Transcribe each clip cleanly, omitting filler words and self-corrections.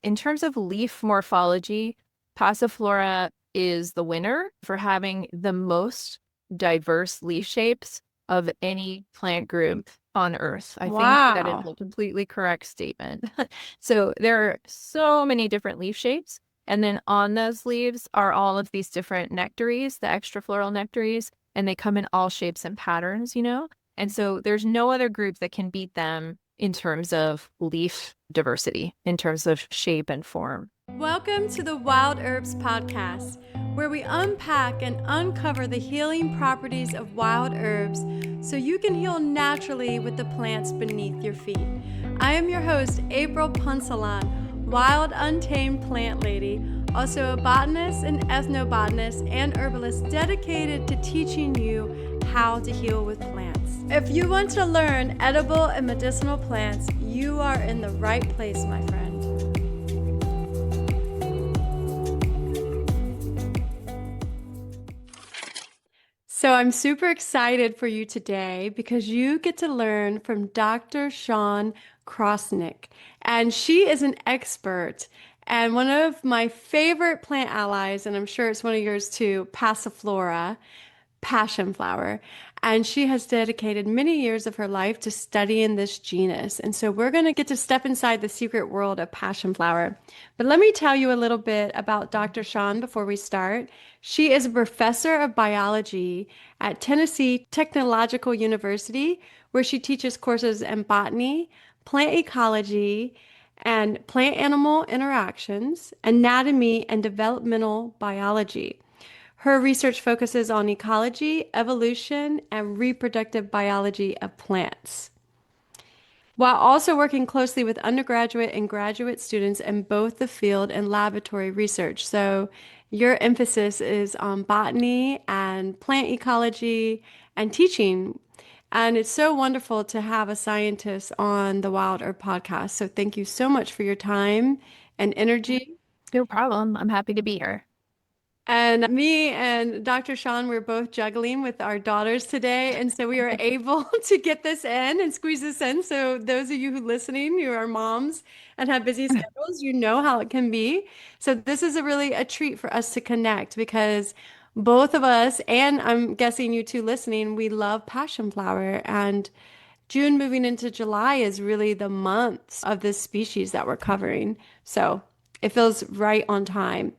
In terms of leaf morphology, Passiflora is the winner for having the most diverse leaf shapes of any plant group on Earth. I think that is Wow. a completely correct statement. So there are so many different leaf shapes. And then on those leaves are all of these different nectaries, the extrafloral nectaries, and they come in all shapes and patterns. And so there's no other group that can beat them in terms of leaf diversity, in terms of shape and form. Welcome to the Wild Herbs Podcast, where we unpack and uncover the healing properties of wild herbs so you can heal naturally with the plants beneath your feet. I am your host, April Punsalan, wild untamed plant lady, also a botanist, an ethnobotanist, and herbalist dedicated to teaching you how to heal with plants. If you want to learn edible and medicinal plants, you are in the right place, my friend. So I'm super excited for you today because you get to learn from Dr. Shawn Krosnick. And she is an expert and one of my favorite plant allies, and I'm sure it's one of yours too, Passiflora, passionflower. And she has dedicated many years of her life to studying this genus. And so we're going to get to step inside the secret world of passionflower. But let me tell you a little bit about Dr. Shawn before we start. She is a professor of biology at Tennessee Technological University, where she teaches courses in botany, plant ecology, and plant animal interactions, anatomy, and developmental biology. Her research focuses on ecology, evolution, and reproductive biology of plants, while also working closely with undergraduate and graduate students in both the field and laboratory research. So, your emphasis is on botany and plant ecology and teaching. And it's so wonderful to have a scientist on the Wild Herb podcast. So, thank you so much for your time and energy. No problem. I'm happy to be here. And me and Dr. Shawn, we're both juggling with our daughters today. And so we are able to get this in and squeeze this in. So those of you who listening, you are moms and have busy schedules, you know how it can be. So this is a treat for us to connect because both of us, and I'm guessing you two listening, we love passionflower. And June moving into July is really the months of this species that we're covering. So it feels right on time.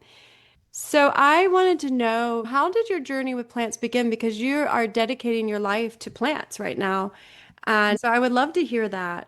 So I wanted to know, how did your journey with plants begin? Because you are dedicating your life to plants right now. And so I would love to hear that.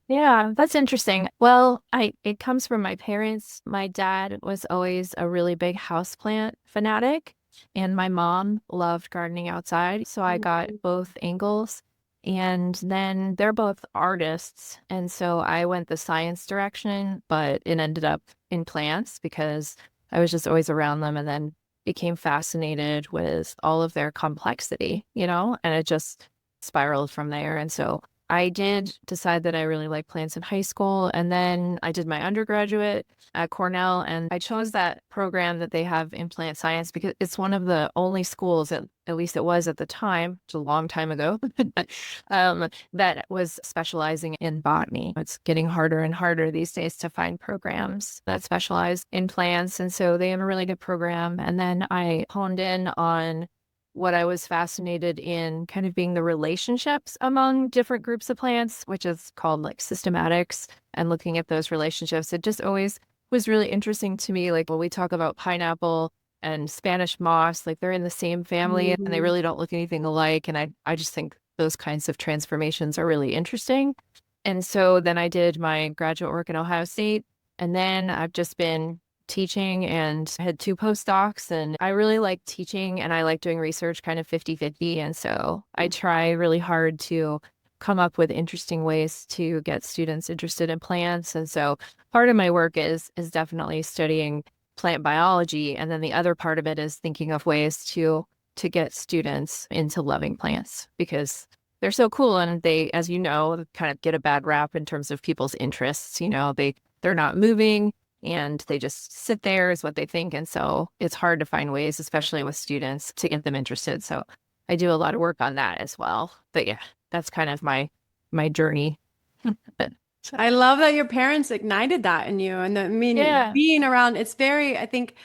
Yeah, that's interesting. Well, I it comes from my parents. My dad was always a really big houseplant fanatic, and my mom loved gardening outside. So I got both angles. And then they're both artists. And so I went the science direction, but it ended up in plants because I was just always around them and then became fascinated with all of their complexity, and it just spiraled from there. And so I did decide that I really like plants in high school, and then I did my undergraduate at Cornell, and I chose that program that they have in plant science because it's one of the only schools, at least it was at the time, it's a long time ago, that was specializing in botany. It's getting harder and harder these days to find programs that specialize in plants, and so they have a really good program. And then I honed in on what I was fascinated in kind of being the relationships among different groups of plants, which is called like systematics, and looking at those relationships. It just always was really interesting to me. Like when we talk about pineapple and Spanish moss, like they're in the same family and they Mhm. really don't look anything alike. And I just think those kinds of transformations are really interesting. And so then I did my graduate work at Ohio State. And then I've just been teaching and had two postdocs. And I really like teaching and I like doing research kind of 50-50. And so I try really hard to come up with interesting ways to get students interested in plants. And so part of my work is definitely studying plant biology. And then the other part of it is thinking of ways to get students into loving plants because they're so cool and they, as you know, kind of get a bad rap in terms of people's interests. They're not moving and they just sit there is what they think. And so it's hard to find ways, especially with students, to get them interested. So I do a lot of work on that as well. But yeah, that's kind of my journey. I love that your parents ignited that in you. And I mean, Yeah. being around, it's very, I think,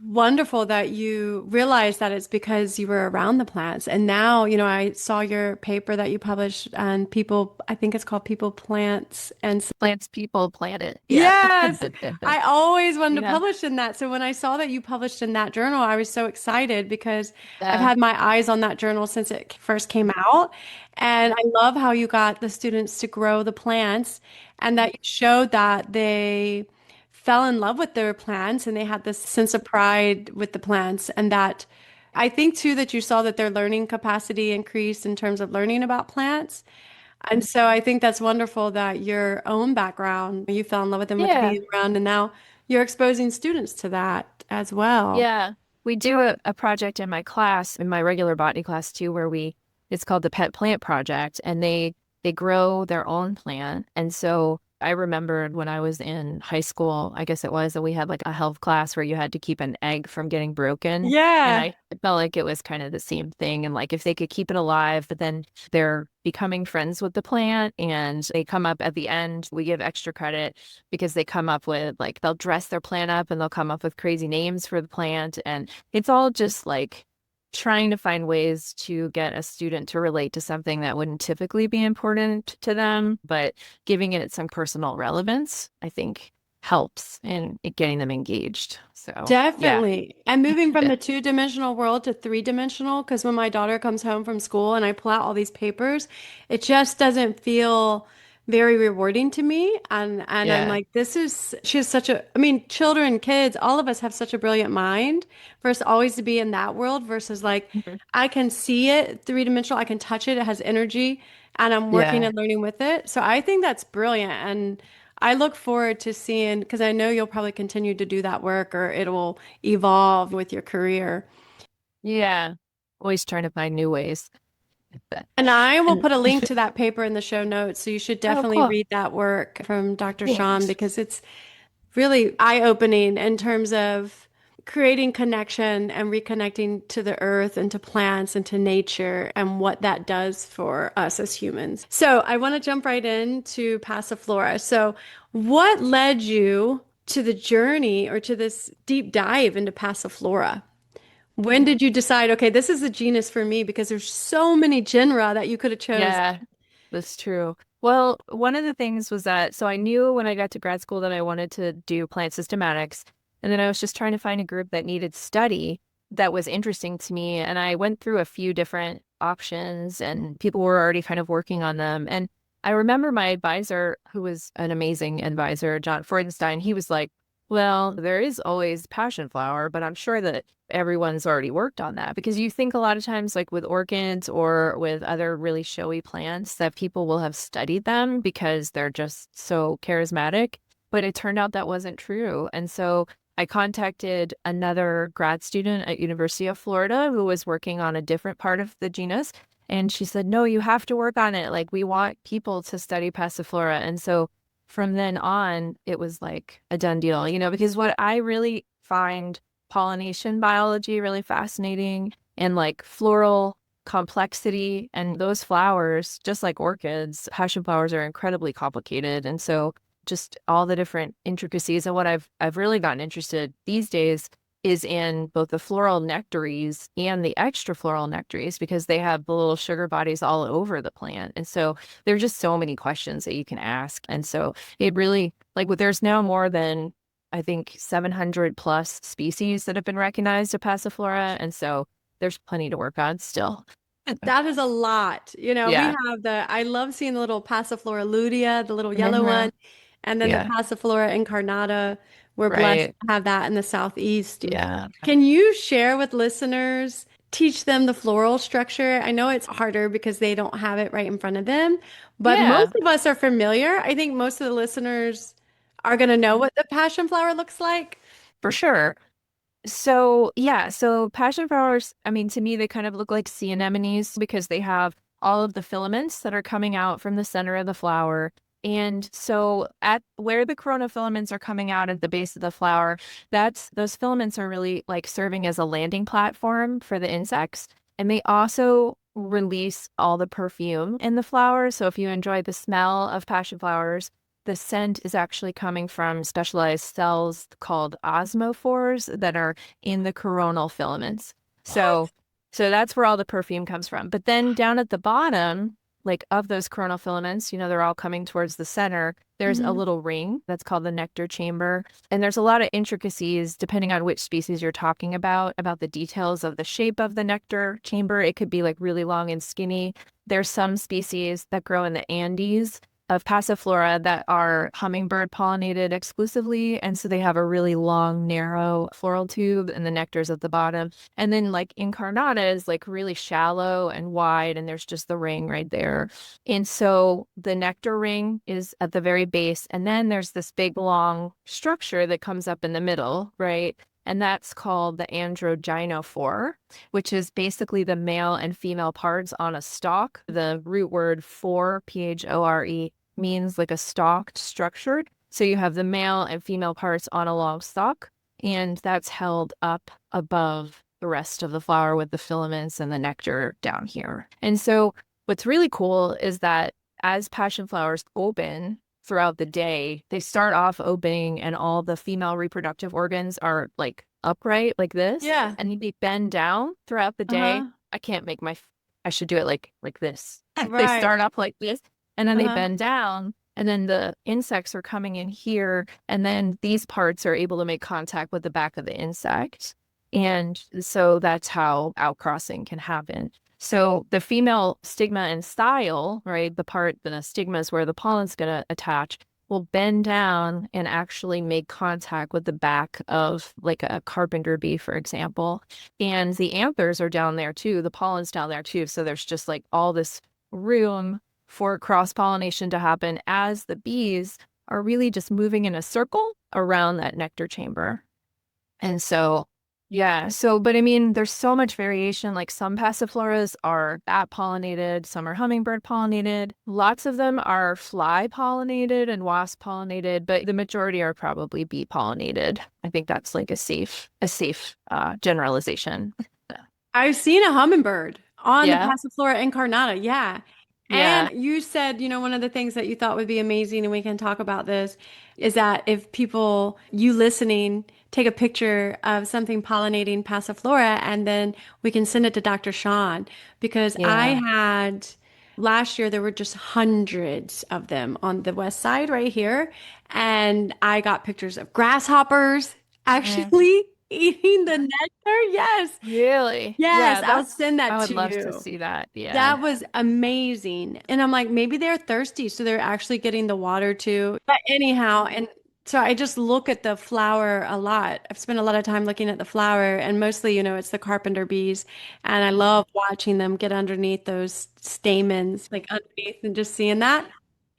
wonderful that you realize that it's because you were around the plants. And now, I saw your paper that you published and people, I think it's called People, Plants, and Plants, people, planet. Yeah. yes, I always wanted to Yeah. publish in that. So when I saw that you published in that journal, I was so excited because I've Yeah. had my eyes on that journal since it first came out. And I love how you got the students to grow the plants and that you showed that they fell in love with their plants and they had this sense of pride with the plants. And that I think too that you saw that their learning capacity increased in terms of learning about plants. And so I think that's wonderful that your own background, you fell in love with them with Yeah. being around, and now you're exposing students to that as well. Yeah. We do a project in my class, in my regular botany class too, where it's called the Pet Plant Project, and they grow their own plant. And so I remembered when I was in high school, I guess it was, that we had like a health class where you had to keep an egg from getting broken. And Yeah. I felt like it was kind of the same thing. And like if they could keep it alive, but then they're becoming friends with the plant and they come up at the end, we give extra credit because they come up with like they'll dress their plant up and they'll come up with crazy names for the plant. And it's all just like trying to find ways to get a student to relate to something that wouldn't typically be important to them, but giving it some personal relevance, I think helps in it getting them engaged. So, yeah. Definitely. And moving from the two-dimensional world to three-dimensional, because when my daughter comes home from school and I pull out all these papers, it just doesn't feel very rewarding to me. And I'm Yeah. like, she has such a, I mean, children, kids, all of us have such a brilliant mind for us always to be in that world versus like, Mhm. I can see it three-dimensional, I can touch it, it has energy, and I'm working Yeah. and learning with it. So I think that's brilliant. And I look forward to seeing, because I know you'll probably continue to do that work or it will evolve with your career. Yeah. Always trying to find new ways. But- And I will And put a link to that paper in the show notes. So you should oh, definitely cool. read that work from Dr. Shawn Thanks. because it's really eye-opening in terms of creating connection and reconnecting to the earth and to plants and to nature and what that does for us as humans. So I want to jump right into Passiflora. So what led you to the journey or to this deep dive into Passiflora? When did you decide, okay, this is the genus for me? Because there's so many genera that you could have chose. Yeah, that's true. Well, one of the things was that, so I knew when I got to grad school that I wanted to do plant systematics. And then I was just trying to find a group that needed study that was interesting to me. And I went through a few different options and people were already kind of working on them. And I remember my advisor, who was an amazing advisor, John Freudenstein, he was like, well, there is always passionflower, but I'm sure that everyone's already worked on that because you think a lot of times like with orchids or with other really showy plants that people will have studied them because they're just so charismatic, but it turned out that wasn't true. And so I contacted another grad student at University of Florida who was working on a different part of the genus, and she said, no, you have to work on it, like we want people to study passiflora. And so from then on it was like a done deal, because what I really find pollination biology really fascinating and like floral complexity. And those flowers, just like orchids, passion flowers are incredibly complicated. And so just all the different intricacies. And what I've really gotten interested these days is in both the floral nectaries and the extra floral nectaries because they have the little sugar bodies all over the plant. And so there are just so many questions that you can ask. And so it really, like, there's now more than I think 700 plus species that have been recognized of Passiflora. And so there's plenty to work on still. That is a lot. We Yeah. have I love seeing the little Passiflora lutea, the little yellow Mhm. one, and then the Yeah. Passiflora incarnata. We're blessed Right. to have that in the southeast. Yeah. Can you share with listeners, teach them the floral structure? I know it's harder because they don't have it right in front of them, but Yeah, most of us are familiar. I think most of the listeners are going to know what the passion flower looks like. for sure. So, yeah, so passion flowers, I mean, to me, they kind of look like sea anemones because they have all of the filaments that are coming out from the center of the flower. And so at where the corona filaments are coming out at the base of the flower, those filaments are really like serving as a landing platform for the insects. And they also release all the perfume in the flower. So if you enjoy the smell of passion flowers, the scent is actually coming from specialized cells called osmophores that are in the coronal filaments. So, What? so that's where all the perfume comes from. But then down at the bottom, like of those coronal filaments, they're all coming towards the center. There's a Mhm. little ring that's called the nectar chamber. And there's a lot of intricacies depending on which species you're talking about the details of the shape of the nectar chamber. It could be like really long and skinny. There's some species that grow in the Andes of Passiflora that are hummingbird pollinated exclusively. And so they have a really long, narrow floral tube and the nectar's at the bottom. And then like Incarnata is like really shallow and wide, and there's just the ring right there. And so the nectar ring is at the very base. And then there's this big long structure that comes up in the middle, right? And that's called the androgynophore, which is basically the male and female parts on a stalk. The root word phore, phore, means like a stalked structure. So you have the male and female parts on a long stalk, and that's held up above the rest of the flower with the filaments and the nectar down here. And so what's really cool is that as passion flowers open throughout the day, they start off opening and all the female reproductive organs are like upright like this, Yeah. and they bend down throughout the day. Uh-huh. I can't make my, I should do it like this. They Right. start up like this, and then they Uh-huh. bend down, and then the insects are coming in here, and then these parts are able to make contact with the back of the insect. And so that's how outcrossing can happen. So the female stigma and style, right, the stigma is where the pollen's going to attach, will bend down and actually make contact with the back of like a carpenter bee, for example. And the anthers are down there too. The pollen's down there too. So there's just like all this room for cross-pollination to happen as the bees are really just moving in a circle around that nectar chamber. And so, yeah, but I mean, there's so much variation. Like some passifloras are bat pollinated, some are hummingbird pollinated. Lots of them are fly pollinated and wasp pollinated, but the majority are probably bee pollinated. I think that's like a safe generalization. I've seen a hummingbird on the Yeah, Passiflora incarnata. Yeah. And yeah. you said, one of the things that you thought would be amazing, and we can talk about this, is that if people, you listening, take a picture of something pollinating Passiflora, and then we can send it to Dr. Shawn, because I Yeah. had last year there were just hundreds of them on the west side right here, and I got pictures of grasshoppers Mm. actually eating the nectar. Yes. Really? Yes, Yeah, I'll send that I would to love to you. see that. Yeah. That was amazing. And I'm like, maybe they're thirsty, so they're actually getting the water too. But anyhow, and so I just look at the flower a lot. I've spent a lot of time looking at the flower, and mostly, it's the carpenter bees. And I love watching them get underneath those stamens, like underneath, and just seeing that.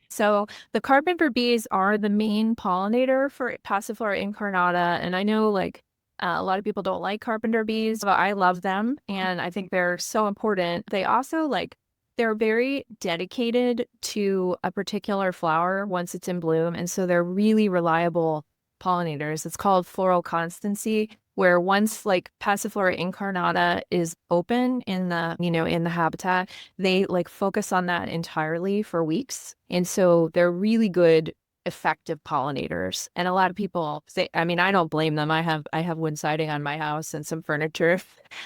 So the carpenter bees are the main pollinator for Passiflora incarnata. And I know like a lot of people don't like carpenter bees, but I love them and I think they're so important. They also they're very dedicated to a particular flower once it's in bloom. And so they're really reliable pollinators. It's called floral constancy, where once like Passiflora incarnata is open in the habitat, they like focus on that entirely for weeks. And so they're really good, effective pollinators. And a lot of people say, I mean, I don't blame them. I have wood siding on my house and some furniture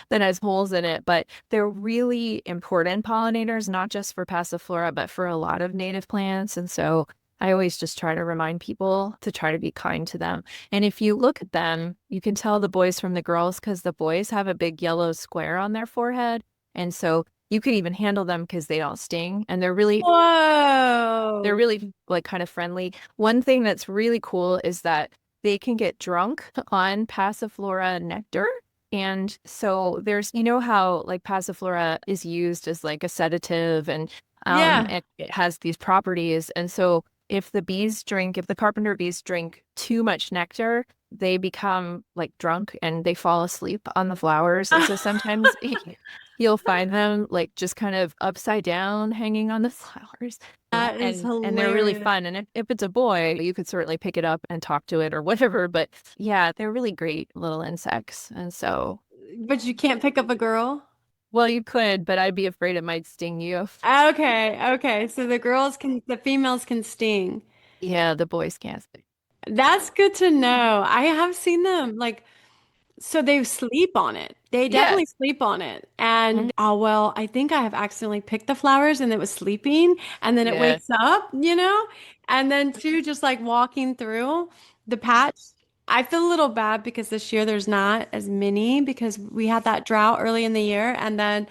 that has holes in it, but they're really important pollinators, not just for Passiflora, but for a lot of native plants. And so I always just try to remind people to try to be kind to them. And if you look at them, you can tell the boys from the girls because the boys have a big yellow square on their forehead. And so you could even handle them because they don't sting and they're Whoa. really like kind of friendly. One thing that's really cool is that they can get drunk on Passiflora nectar. And so how like Passiflora is used as like a sedative and Yeah. it has these properties. And so if the carpenter bees drink too much nectar, they become like drunk and they fall asleep on the flowers. And so sometimes you'll find them like just kind of upside down hanging on the flowers. That is And they're really hilarious. fun. And if it's a boy, you could certainly pick it up and talk to it or whatever. But yeah, they're really great little insects. And so But you can't pick up a girl? Well, you could, but I'd be afraid it might sting you. Okay, okay. So the females can sting. Yeah, the boys can't. That's good to know. I have seen them like so they sleep on it. They Yeah. definitely sleep on it. And Mhm. oh well, I think I have accidentally picked the flowers and it was sleeping and then it Yeah. wakes up, you know? And then too, just like walking through the patch, I feel a little bad because this year there's not as many because we had that drought early in the year. And then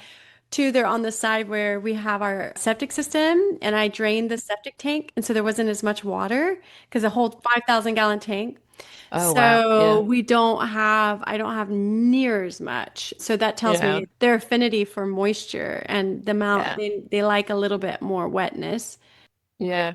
two, they're on the side where we have our septic system and I drained the septic tank. And so there wasn't as much water because a whole 5,000-gallon tank. Oh, wow. So Yeah. I don't have near as much. So that tells Yeah. me their affinity for moisture and the amount Yeah. they like a little bit more wetness. Yeah.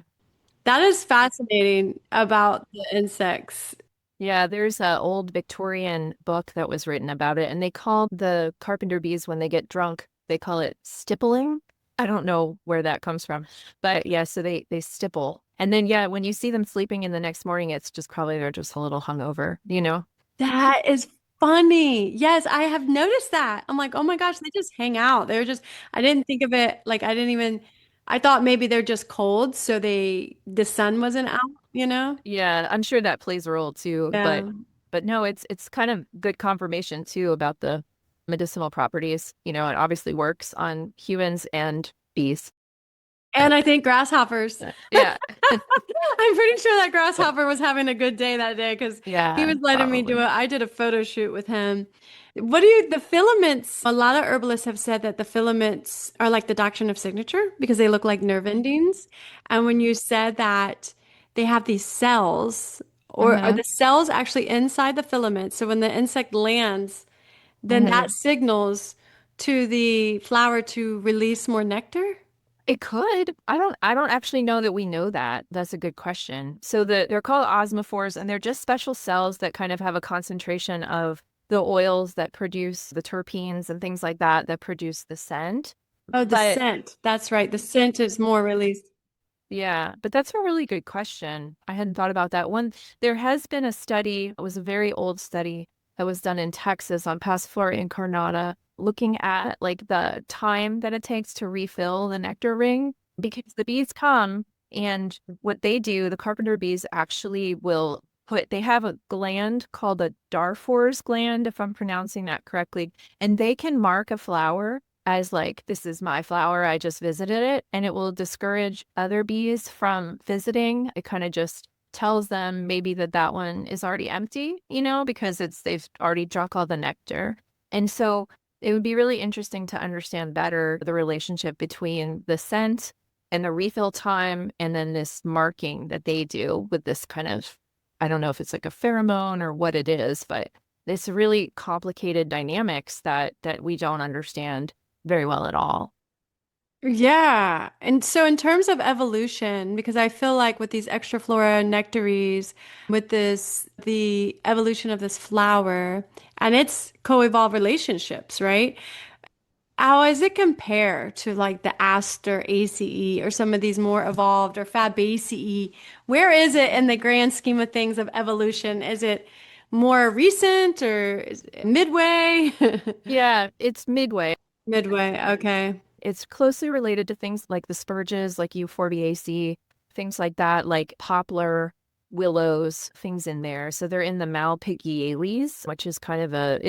That is fascinating about the insects. Yeah, there's a old Victorian book that was written about it, and they call the carpenter bees when they get drunk, they call it stippling. I don't know where that comes from, but yeah, so they stipple. And then yeah, when you see them sleeping in the next morning, it's just probably they're just a little hungover, you know? That is funny. Yes, I have noticed that. I'm like, oh my gosh, they just hang out. They're just, I didn't think of it like I didn't even, I thought maybe they're just cold, so the sun wasn't out, you know? Yeah, I'm sure that plays a role too, Yeah. but no, it's kind of good confirmation too about the medicinal properties. You know, it obviously works on humans and bees. And I think grasshoppers. Yeah. I'm pretty sure that grasshopper was having a good day that day because he Yeah, was letting me do probably. it. I did a photo shoot with him. What do you, the filaments? A lot of herbalists have said that the filaments are like the doctrine of signature because they look like nerve endings. And when you said that they have these cells, or are Hmm. the cells actually inside the filament? So when the insect lands, then that Hmm. signals to the flower to release more nectar? It could. I don't actually know that we know that. That's a good question. So they're called osmophores and they're just special cells that kind of have a concentration of the oils that produce the terpenes and things like that that produce the scent. Oh, the But scent. That's right. The scent is more released. yeah, but that's a really good question. I hadn't thought about that one. There has been a study, it was a very old study that was done in Texas on Passionflower incarnata, looking at like the time that it takes to refill the nectar ring because the bees come and what they do, the carpenter bees actually will they have a gland called a Darfor's gland, if I'm pronouncing that correctly, and they can mark a flower as like, this is my flower, I just visited it, and it will discourage other bees from visiting. It kind of just tells them maybe that that one is already empty, you know, because they've already drunk all the nectar. And so it would be really interesting to understand better the relationship between the scent and the refill time and then this marking that they do with this kind of, I don't know if it's like a pheromone or what it is, but this really complicated dynamics that we don't understand very well at all. Yeah. And so in terms of evolution, because I feel like with these extra flora nectaries, with the evolution of this flower and its co-evolved relationships, right? How does it compare to like the Aster ACE or some of these more evolved or Fabaceae? Where is it in the grand scheme of things of evolution? Is it more recent or is it midway? Yeah, it's midway. Midway, okay. It's closely related to things like the spurges, like Euphorbiaceae, things like that, like poplar, willows, things in there. So they're in the Malpighiales, which is kind of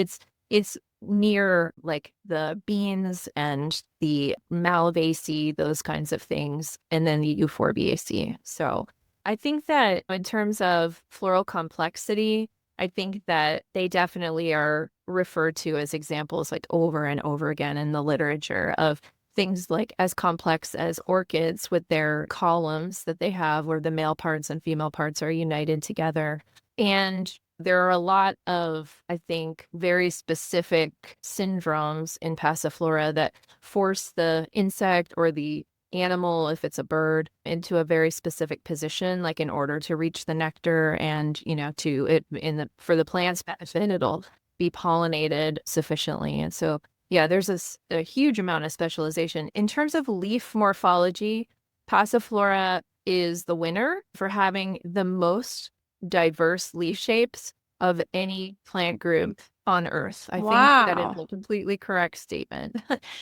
it's near like the beans and the Malvaceae, those kinds of things, and then the Euphorbiaceae. So I think that in terms of floral complexity, I think that they definitely are referred to as examples like over and over again in the literature of things like as complex as orchids with their columns that they have where the male parts and female parts are united together. And there are a lot of, I think, very specific syndromes in Passiflora that force the insect or the animal, if it's a bird, into a very specific position, like in order to reach the nectar and, you know, to it in the for the plant's benefit, it'll be pollinated sufficiently. And so yeah, there's a huge amount of specialization. In terms of leaf morphology, Passiflora is the winner for having the most diverse leaf shapes of any plant group on Earth. I think that is Wow. a completely correct statement.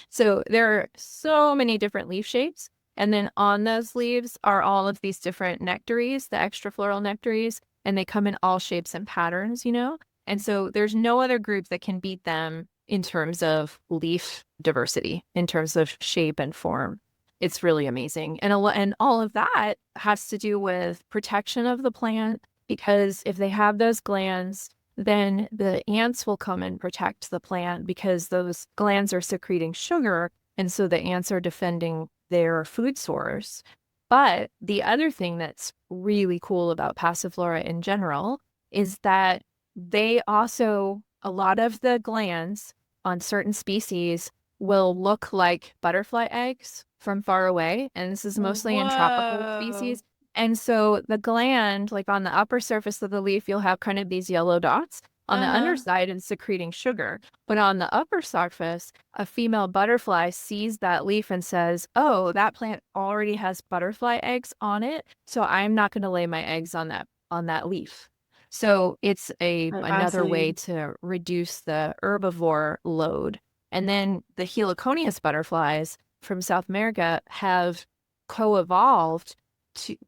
So there are so many different leaf shapes. And then on those leaves are all of these different nectaries, the extra floral nectaries, and they come in all shapes and patterns, you know? And so there's no other group that can beat them in terms of leaf diversity, in terms of shape and form. It's really amazing. And all of that has to do with protection of the plant because if they have those glands, then the ants will come and protect the plant because those glands are secreting sugar. And so the ants are defending their food source. But the other thing that's really cool about Passiflora in general is that they also, a lot of the glands on certain species will look like butterfly eggs from far away. And this is mostly in tropical Whoa. species. And so the gland, like on the upper surface of the leaf, you'll have kind of these yellow dots. On the Uh-huh. underside, it's secreting sugar. But on the upper surface, a female butterfly sees that leaf and says, "Oh, that plant already has butterfly eggs on it, so I'm not going to lay my eggs on that leaf." So it's a That's another way fascinating. to reduce the herbivore load. And then the heliconius butterflies from South America have co-evolved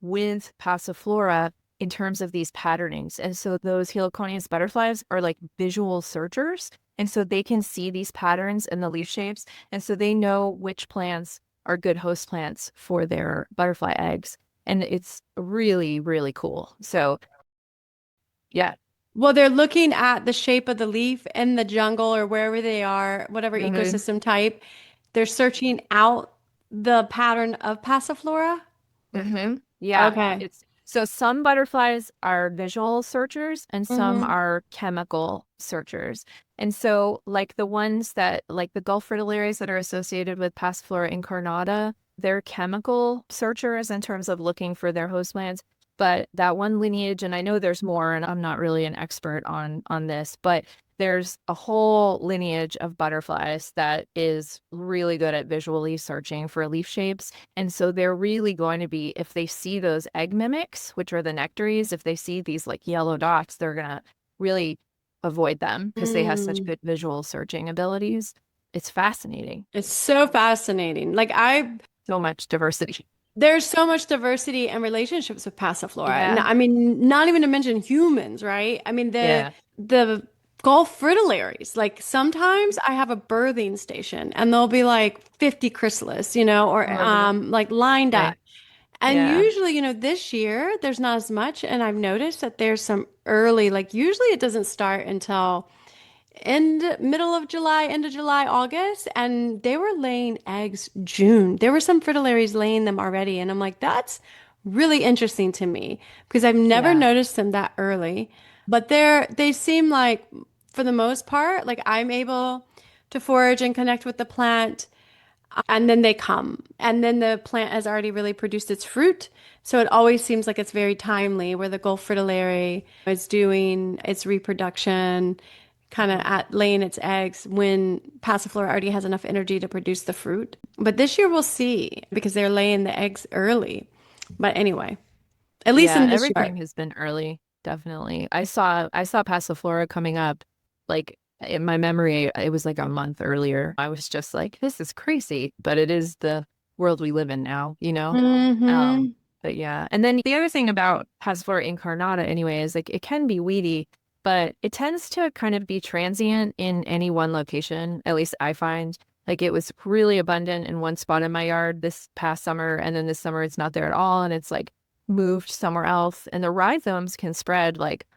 with Passiflora in terms of these patternings. And so those heliconius butterflies are like visual searchers. And so they can see these patterns in the leaf shapes. And so they know which plants are good host plants for their butterfly eggs. And it's really, really cool. So, yeah. Well, they're looking at the shape of the leaf in the jungle or wherever they are, whatever Mhm. ecosystem type. They're searching out the pattern of Passiflora. Yeah, Okay. it's so some butterflies are visual searchers and some Mm-hmm. are chemical searchers. And so like the ones that like the Gulf fritillaries that are associated with Passiflora incarnata, they're chemical searchers in terms of looking for their host plants. But that one lineage, and I know there's more, and I'm not really an expert on this, but there's a whole lineage of butterflies that is really good at visually searching for leaf shapes. And so they're really going to be, if they see those egg mimics, which are the nectaries, if they see these like yellow dots, they're going to really avoid them because they have such Mm. good visual searching abilities. It's fascinating. It's so fascinating. So much diversity. There's so much diversity and relationships with Passiflora. And Yeah. I mean, not even to mention humans, right? I mean, Yeah. the Gulf fritillaries, like sometimes I have a birthing station and there'll be like 50 chrysalis, or Mhm. like lined up. Right. And Yeah. usually, this year there's not as much. And I've noticed that there's some early, like usually it doesn't start until middle of July, end of July, August, and they were laying eggs June. There were some fritillaries laying them already, and I'm like, that's really interesting to me because I've never Yeah. noticed them that early. But they seem like for the most part, like I'm able to forage and connect with the plant, and then they come, and then the plant has already really produced its fruit. So it always seems like it's very timely where the Gulf fritillary is doing its reproduction, kind of Mhm. at laying its eggs when Passiflora already has enough energy to produce the fruit. But this year we'll see because they're laying the eggs early. But anyway, at least Yeah, in this everything chart. has been early, definitely. I saw Passiflora coming up like in my memory, it was like a month earlier. I was just like, this is crazy, but it is the world we live in now, you know? Um, Mm-hmm. but yeah. And then the other thing about Passiflora incarnata anyway is like it can be weedy, but it tends to kind of be transient in any one location. At least I find like it was really abundant in one spot in my yard this past summer, and then this summer it's not there at all, and it's like moved somewhere else. And the rhizomes can spread like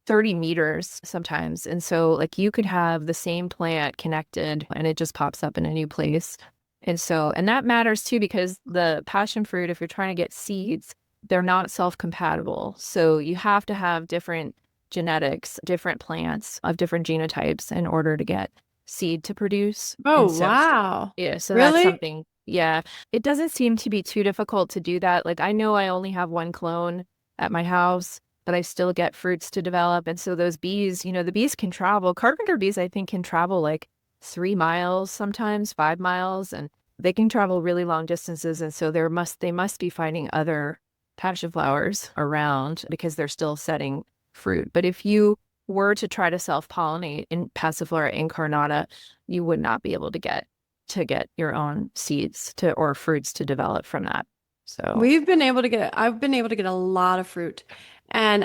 30 meters sometimes. And so like you could have the same plant connected and it just pops up in a new place. And so, and that matters too because the passion fruit, if you're trying to get seeds, they're not self-compatible. So you have to have different genetics, different plants of different genotypes in order to get seed to produce. Oh, And so, wow. yeah, so that's Really? something, yeah, it doesn't seem to be too difficult to do that. Like I know I only have one clone at my house, but I still get fruits to develop. And so those bees, the bees can travel. Carpenter bees, I think, can travel like 3 miles, sometimes 5 miles, and they can travel really long distances. And so they must be finding other passion flowers around because they're still setting fruit. But if you were to try to self-pollinate in Passiflora incarnata, you would not be able to get your own seeds to or fruits to develop from that. So I've been able to get a lot of fruit. And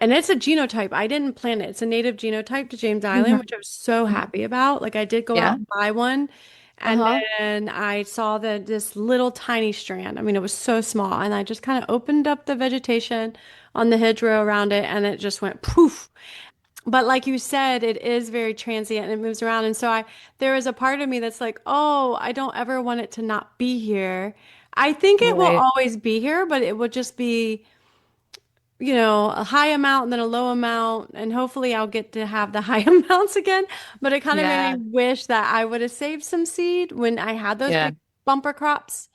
it's a genotype. I didn't plant it. It's a native genotype to James Island, Mhm. which I was so Mhm. happy about. Like I did go out Yeah. and buy one. And Uh-huh. then I saw that this little tiny strand. I mean, it was so small. And I just kind of opened up the vegetation on the hedgerow around it and it just went poof. But like you said, it is very transient and it moves around. And so there is a part of me that's like, oh, I don't ever want it to not be here. I think it will Right. always be here, but it will just be, a high amount and then a low amount. And hopefully I'll get to have the high amounts again. But it kind of made me Yeah. wish that I would have saved some seed when I had those Yeah. big bumper crops.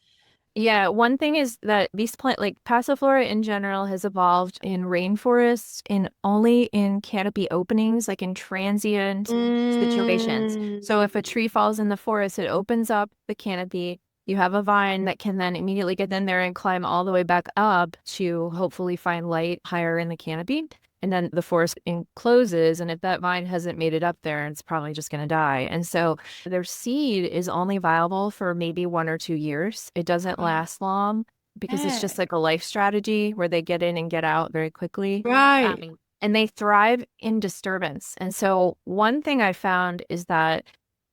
Yeah, one thing is that these like Passiflora in general has evolved in rainforests in only in canopy openings, like in transient situations. Mm, So if a tree falls in the forest, it opens up the canopy. You have a vine that can then immediately get in there and climb all the way back up to hopefully find light higher in the canopy. And then the forest encloses, and if that vine hasn't made it up there, it's probably just going to die. And so their seed is only viable for maybe 1 or 2 years. It doesn't last long because it's just heck. like a life strategy where they get in and get out very quickly. Right. And they thrive in disturbance. And so one thing I found is that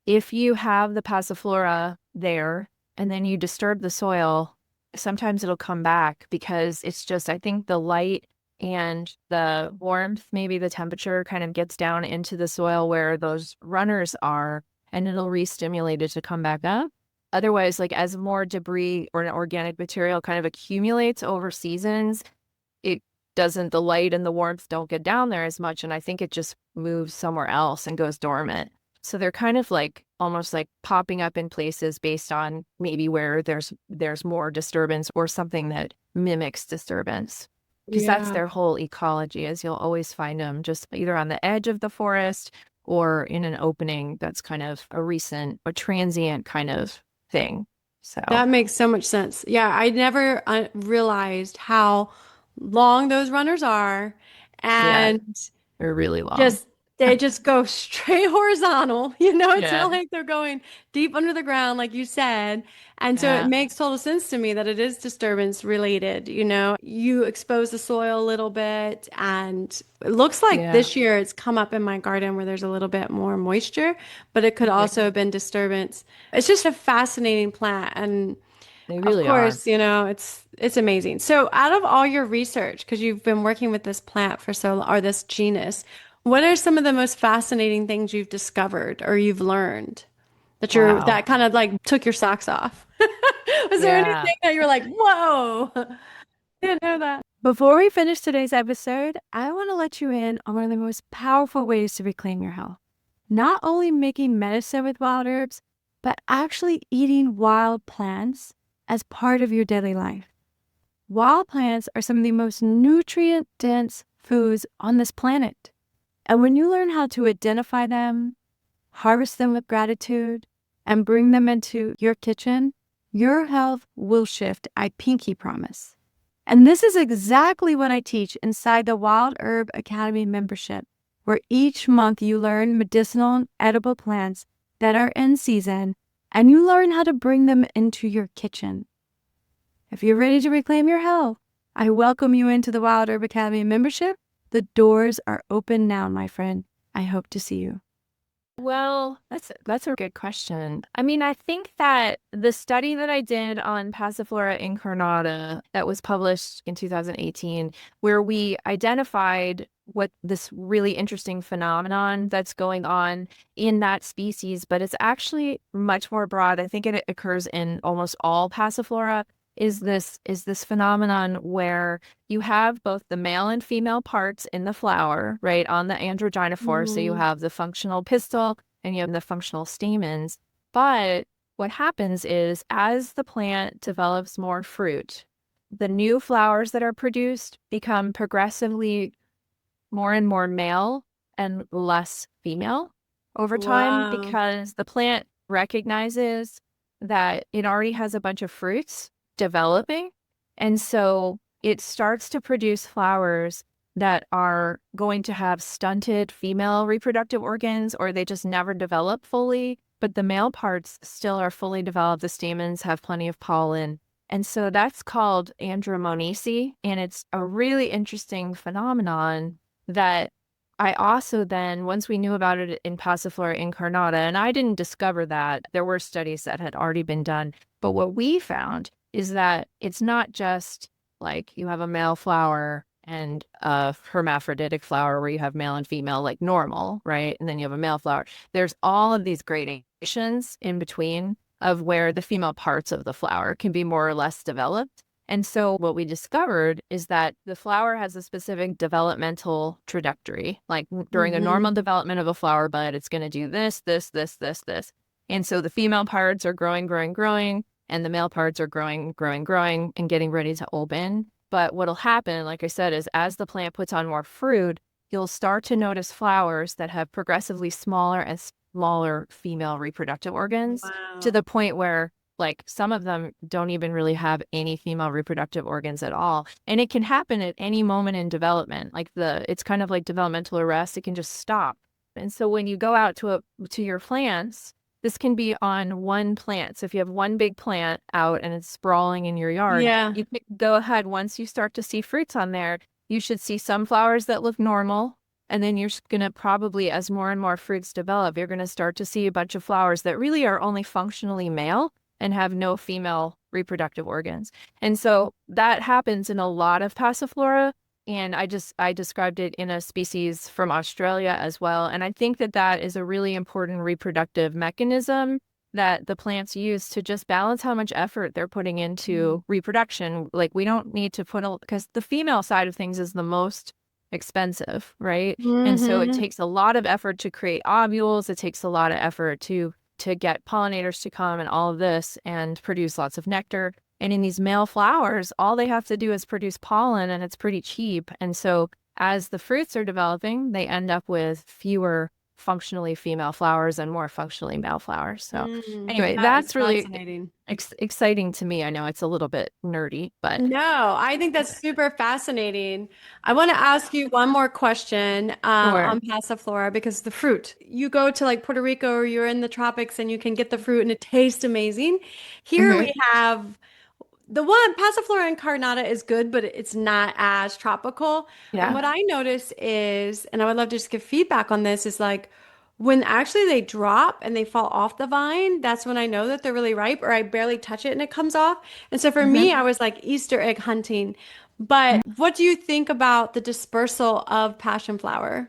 if you have the passiflora there and then you disturb the soil, sometimes it'll come back because it's just, I think the light and the warmth, maybe the temperature kind of gets down into the soil where those runners are, and it'll re-stimulate it to come back up. Otherwise, like as more debris or an organic material kind of accumulates over seasons, it doesn't, the light and the warmth don't get down there as much. And I think it just moves somewhere else and goes dormant. So they're kind of like almost like popping up in places based on maybe where there's more disturbance or something that mimics disturbance. Because that's Yeah. their whole ecology, is you'll always find them just either on the edge of the forest or in an opening that's kind of a transient kind of thing. So That makes so much sense. Yeah, I never realized how long those runners are yeah, and they're really long. just they just go straight horizontal. It's Yeah. not like they're going deep under the ground like you said. And so it Yeah. makes total sense to me that it is disturbance related. You expose the soil a little bit and it looks like Yeah. this year it's come up in my garden where there's a little bit more moisture, but it could Yeah. also have been disturbance. It's just a fascinating plant and They of really are. course, it's amazing. So, out of all your research, because you've been working with this plant for or this genus, what are some of the most fascinating things you've discovered or you've learned Wow. that kind of like took your socks off? Was there Yeah. anything that you were like, "Whoa, didn't know that"? Before we finish today's episode, I want to let you in on one of the most powerful ways to reclaim your health. Not only making medicine with wild herbs, but actually eating wild plants as part of your daily life. Wild plants are some of the most nutrient dense foods on this planet. And when you learn how to identify them, harvest them with gratitude, and bring them into your kitchen, your health will shift. I pinky promise. And this is exactly what I teach inside the Wild Herb Academy membership, where each month you learn medicinal and edible plants that are in season, and you learn how to bring them into your kitchen. If you're ready to reclaim your health, I welcome you into the Wild Herb Academy membership. The doors are open now, my friend. I hope to see you. Well, that's a good question. I mean, I think that the study that I did on Passiflora incarnata that was published in 2018, where we identified what this really interesting phenomenon that's going on in that species, but it's actually much more broad. I think it occurs in almost all Passiflora, is this phenomenon where you have both the male and female parts in the flower, right, on the androgynophore. So you Mhm. have the functional pistil and you have the functional stamens. But what happens is as the plant develops more fruit, the new flowers that are produced become progressively more and more male and less female over time Wow. because the plant recognizes that it already has a bunch of fruits developing. And so it starts to produce flowers that are going to have stunted female reproductive organs, or they just never develop fully, but the male parts still are fully developed. The stamens have plenty of pollen. And so that's called Andromonoecy. And it's a really interesting phenomenon that I also then, once we knew about it in Passiflora incarnata, and I didn't discover that, there were studies that had already been done. But what we found is that it's not just like you have a male flower and a hermaphroditic flower where you have male and female like normal, right? And then you have a male flower. There's all of these gradations in between of where the female parts of the flower can be more or less developed. And so what we discovered is that the flower has a specific developmental trajectory. Like during the Mm-hmm. normal development of a flower bud, it's going to do this, this, this, this, this. And so the female parts are growing, growing, growing, and the male parts are growing, growing, growing, and getting ready to open. But what'll happen, like I said, is as the plant puts on more fruit, you'll start to notice flowers that have progressively smaller and smaller female reproductive organs to Wow. the point where like some of them don't even really have any female reproductive organs at all. And it can happen at any moment in development. Like it's kind of like developmental arrest. It can just stop. And so when you go out to your plants, this can be on one plant. So if you have one big plant out and it's sprawling in your yard, Yeah. you can go ahead. Once you start to see fruits on there, you should see some flowers that look normal. And then you're going to probably, as more and more fruits develop, you're going to start to see a bunch of flowers that really are only functionally male and have no female reproductive organs. And so that happens in a lot of Passiflora. And I described it in a species from Australia as well. And I think that that is a really important reproductive mechanism that the plants use to just balance how much effort they're putting into reproduction. Like we don't need to because the female side of things is the most expensive, right? And so it Mm-hmm. takes a lot of effort to create ovules. It takes a lot of effort to get pollinators to come and all of this and produce lots of nectar. And in these male flowers, all they have to do is produce pollen and it's pretty cheap. And so as the fruits are developing, they end up with fewer functionally female flowers and more functionally male flowers. So anyway, That is that's really fascinating. exciting to me. I know it's a little bit nerdy, but No, I think that's super fascinating. I want to ask you one more question sure. on Passiflora because the fruit. You go to like Puerto Rico or you're in the tropics and you can get the fruit and it tastes amazing. Here Hmm. we have the one Passiflora incarnata is good, but it's not as tropical. And Yeah. what I notice is, and I would love to just give feedback on this, is like when actually they drop and they fall off the vine, that's when I know that they're really ripe, or I barely touch it and it comes off. And so for Hmm. me, I was like Easter egg hunting. But what do you think about the dispersal of passion flower?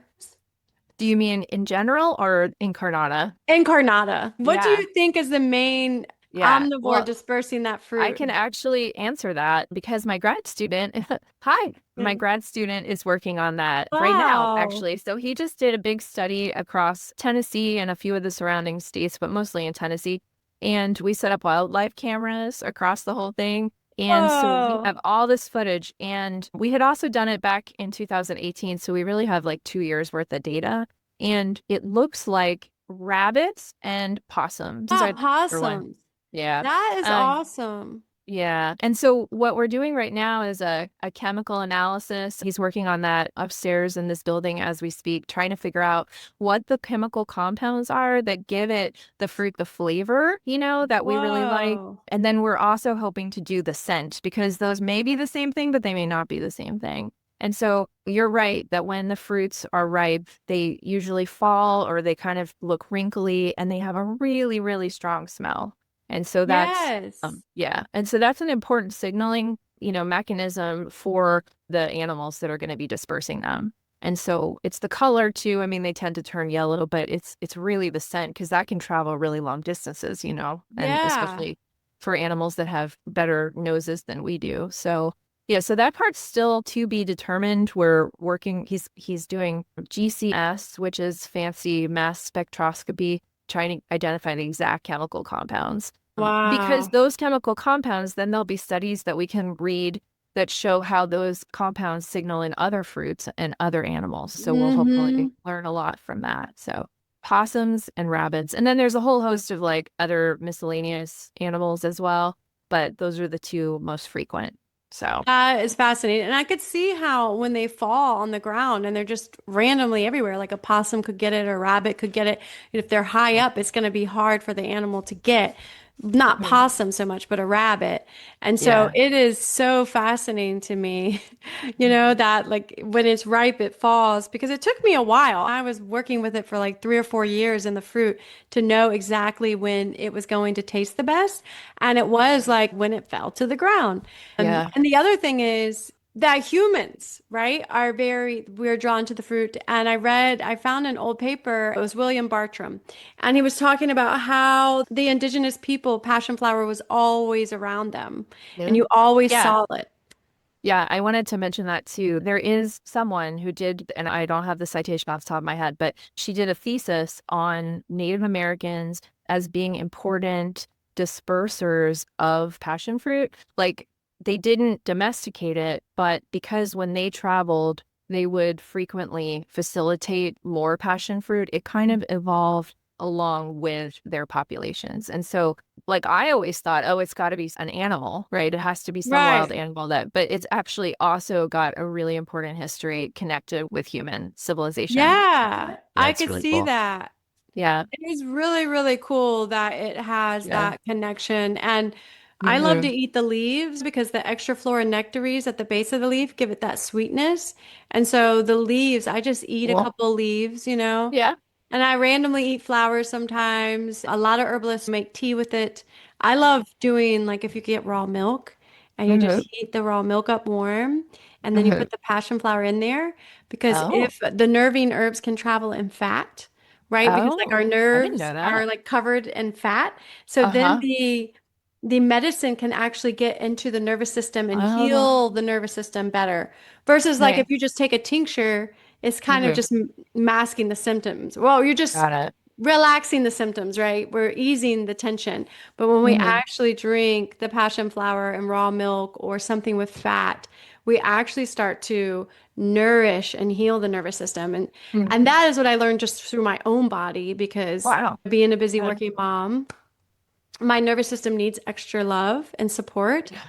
Do you mean in general or incarnata? Incarnata. What do Yeah. you think is the main Yeah. omnivore Well, dispersing that I fruit? can actually answer that because my grad student, hi, Yeah. my grad student is working on that right now, Wow. actually. So he just did a big study across Tennessee and a few of the surrounding states, but mostly in Tennessee. And we set up wildlife cameras across the whole thing. And so we Whoa. have all this footage. And we had also done it back in 2018. So we really have like 2 years worth of data. And it looks like rabbits and possums Ah, are the other one. possums. Yeah. That is Uh, awesome. yeah. And so what we're doing right now is a chemical analysis. He's working on that upstairs in this building as we speak, trying to figure out what the chemical compounds are that give it the fruit, the flavor, that we really like. Whoa. And then we're also hoping to do the scent because those may be the same thing, but they may not be the same thing. And so you're right that when the fruits are ripe, they usually fall or they kind of look wrinkly and they have a really, really strong smell. And so that's Yes. yeah. And so that's an important signaling, mechanism for the animals that are going to be dispersing them. And so it's the color too. I mean, they tend to turn yellow, but it's really the scent because that can travel really long distances, and Yeah. especially for animals that have better noses than we do. So yeah, so that part's still to be determined. We're working, he's doing GCS, which is fancy mass spectroscopy, trying to identify the exact chemical compounds. Because Wow. those chemical compounds, then there'll be studies that we can read that show how those compounds signal in other fruits and other animals. So we'll Mm-hmm. hopefully learn a lot from that. So possums and rabbits. And then there's a whole host of like other miscellaneous animals as well, but those are the two most frequent. So, That is fascinating. And I could see how when they fall on the ground and they're just randomly everywhere, like a possum could get it or a rabbit could get it. If they're high up, it's going to be hard for the animal to get. Not mhm. possum so much, but a rabbit. And so Yeah. it is so fascinating to me, that like when it's ripe, it falls because it took me a while. I was working with it for like 3 or 4 years in the fruit to know exactly when it was going to taste the best. And it was like when it fell to the ground. Yeah. And the other thing is that humans, right, we're drawn to the fruit. And I found an old paper, it was William Bartram, and he was talking about how the indigenous people, passionflower was always around them and Yeah. you always Yeah. saw it. Yeah, I wanted to mention that too. There is someone who did, and I don't have the citation off the top of my head, but she did a thesis on Native Americans as being important dispersers of passion fruit. Like they didn't domesticate it, but because when they traveled, they would frequently facilitate more passion fruit, it kind of evolved along with their populations. And so like I always thought, oh, it's got to be an animal, right? It has to be some wild Right. animal that, but it's actually also got a really important history connected with human civilization. So Yeah, yeah, I it's could really see cool. that. Yeah. It is really, really cool that it has Yeah. that connection. And I love to Hmm. eat the leaves because the extra flora nectaries at the base of the leaf give it that sweetness. And so the leaves, I just eat a Cool. couple leaves. Yeah. And I randomly eat flowers sometimes. A lot of herbalists make tea with it. I love doing like if you get raw milk and you just Hmm. heat the raw milk up warm and then you Hmm. put the passion flower in there because Oh. if the nervine herbs can travel in fat, right? Because like our Oh, I didn't nerves know are that. like covered in fat. So then Uh-huh. the medicine can actually get into the nervous system and Oh, heal the nervous system better. Versus like if okay. you just take a tincture, it's kind of Hmm. just masking the symptoms. Well, you're just Got it. relaxing the symptoms, right? We're easing the tension. But when we Hmm. actually drink the passion flower and raw milk or something with fat, we actually start to nourish and heal the nervous system. And that is what I learned just through my own body because Wow. being a busy Good. working mom, my nervous system needs extra love and support. Yeah.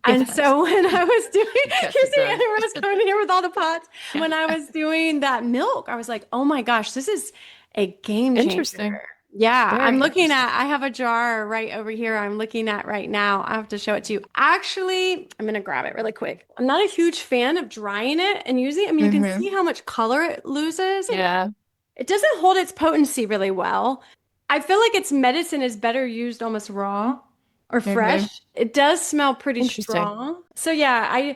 And Yes. so when I was doing, Yes, you it see does. Anna Rose coming in here with all the pots. Yeah. When I was doing that milk, I was like, oh my gosh, this is a game changer. Interesting. Yeah, Very interesting. I have a jar right over here I'm looking at right now. I have to show it to you. Actually, I'm gonna grab it really quick. I'm not a huge fan of drying it and using it. I mean, you can Hmm. see how much color it loses. Yeah. It doesn't hold its potency really well. I feel like its medicine is better used almost raw or Hmm. fresh. It does smell pretty Interesting. strong. So yeah,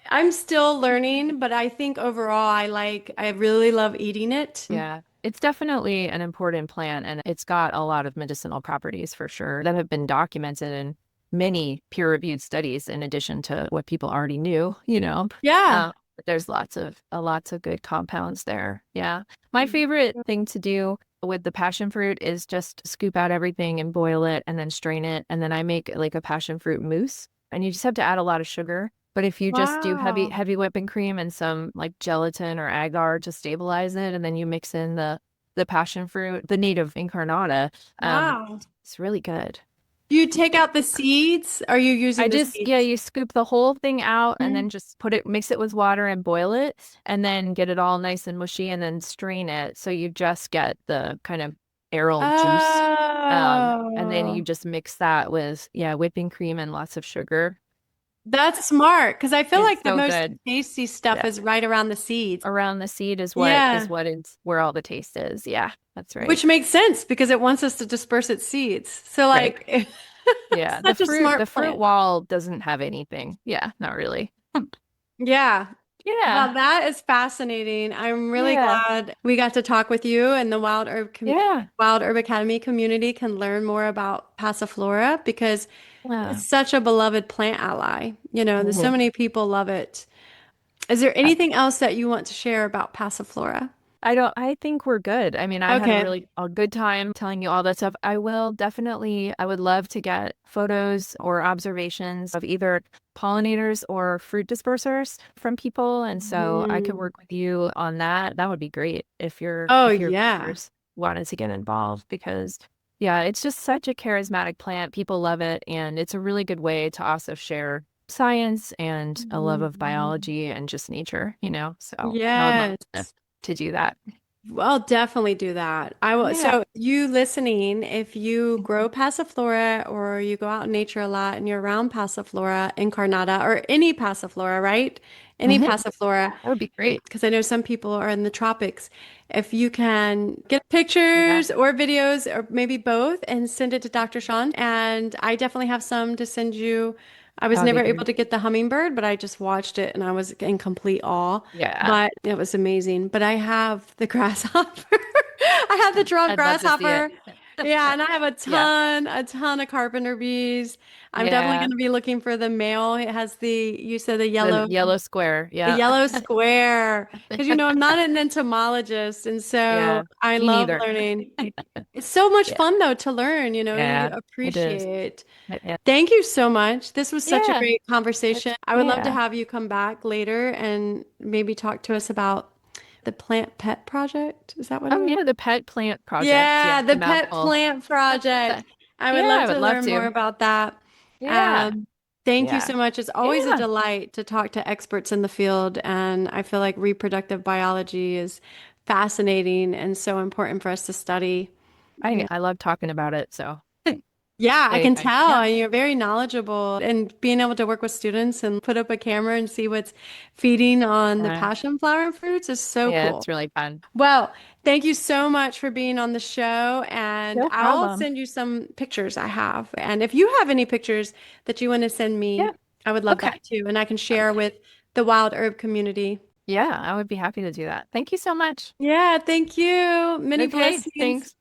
I'm still learning, but I think overall I really love eating it. Yeah, it's definitely an important plant and it's got a lot of medicinal properties for sure that have been documented in many peer-reviewed studies in addition to what people already knew. Yeah. But there's lots of good compounds there. Yeah. My favorite thing to do with the passion fruit is just scoop out everything and boil it and then strain it. And then I make like a passion fruit mousse. And you just have to add a lot of sugar. But if you just do Wow. heavy whipping cream and some like gelatin or agar to stabilize it, and then you mix in the passion fruit, the native incarnata, Wow. it's really good. Do you take out the seeds? Are you I using the just, yeah, seeds? you scoop the whole thing out and Mhm. then just mix it with water and boil it, and then get it all nice and mushy and then strain it. So you just get the kind of aril juice. And then you Oh, just mix that with, yeah, whipping cream and lots of sugar. that's smart because I feel It's like the so most good. tasty stuff Yeah. is right around the seeds. Around the seed is Yeah. what it's where all the taste is. Yeah, that's right. Which makes sense because it wants us to disperse its seeds. So Right. like it's Yeah. such a The smart fruit plant. wall doesn't have anything. Yeah, not really. Yeah. Yeah. Well, that is fascinating. I'm really Yeah. glad we got to talk with you and the Yeah. Wild Herb Academy community can learn more about Passiflora because Yeah. it's such a beloved plant ally. There's so Mhm. many people love it. Is there anything else that you want to share about Passiflora? I think we're good. I mean, I had Okay. a good time telling you all that stuff. I would love to get photos or observations of either pollinators or fruit dispersers from people. And so I could Mm. work with you on that. That would be great Oh, if your yeah. viewers wanted to get involved because yeah, it's just such a charismatic plant. People love it. And it's a really good way to also share science and a love of Mhm. biology and just nature, so I would love Yes. to do that. I'll definitely do that. I will. Yeah. So you listening, if you grow Passiflora or you go out in nature a lot and you're around Passiflora incarnata or any Passiflora, right? Any Hmm. Passiflora, That would be great. because I know some people are in the tropics. If you can get Yeah. pictures or videos or maybe both and send it to Dr. Shawn, and I definitely have some to send you. I was That would be never able great. to get the hummingbird, but I just watched it and I was in complete awe. Yeah. But it was amazing. But I have the grasshopper. I have the dwarf I'd love to see it. grasshopper. Yeah, and I have Yeah. a ton of carpenter bees. I'm definitely Yeah. going to be looking for the male. It has you said the The yellow. yellow square. The Yeah. yellow square. Because, I'm not an entomologist. And so Yeah. I Me love neither. learning. It's so much Yeah. fun, though, to learn, you Yeah. It is. appreciate. Yeah. Thank you so much. This was such a Yeah. great conversation. I would love to Yeah. have you come back later and maybe talk to us about the Plant Pet Project. Is that what it Oh, was? yeah. The pet plant project. Yeah. Yeah, It's a the Pet mouthful. Plant Project. I would Yeah. love I would to love learn more to. about that. Yeah. Um, Thank you Yeah. so much. It's always a Yeah. delight to talk to experts in the field, and I feel like reproductive biology is fascinating and so important for us to study. Yeah. I love talking about it. So Yeah, I can tell. yeah. And you're very knowledgeable. And being able to work with students and put up a camera and see what's feeding on the Yeah. passion flower and fruits is so Yeah. cool. It's really fun. Well, thank you so much for being on the show. And No I'll problem. send you some pictures I have. And if you have any pictures that you want to send me, Yeah. I would love Okay. that too. And I can share with the wild herb community. Yeah. I would be happy to do that. Thank you so much. Yeah, thank you. Many Okay. blessings. Thanks.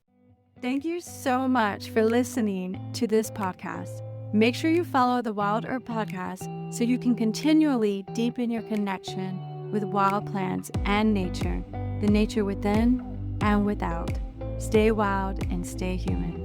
Thank you so much for listening to this podcast. Make sure you follow the Wild Herb Podcast so you can continually deepen your connection with wild plants and nature, the nature within and without. Stay wild and stay human.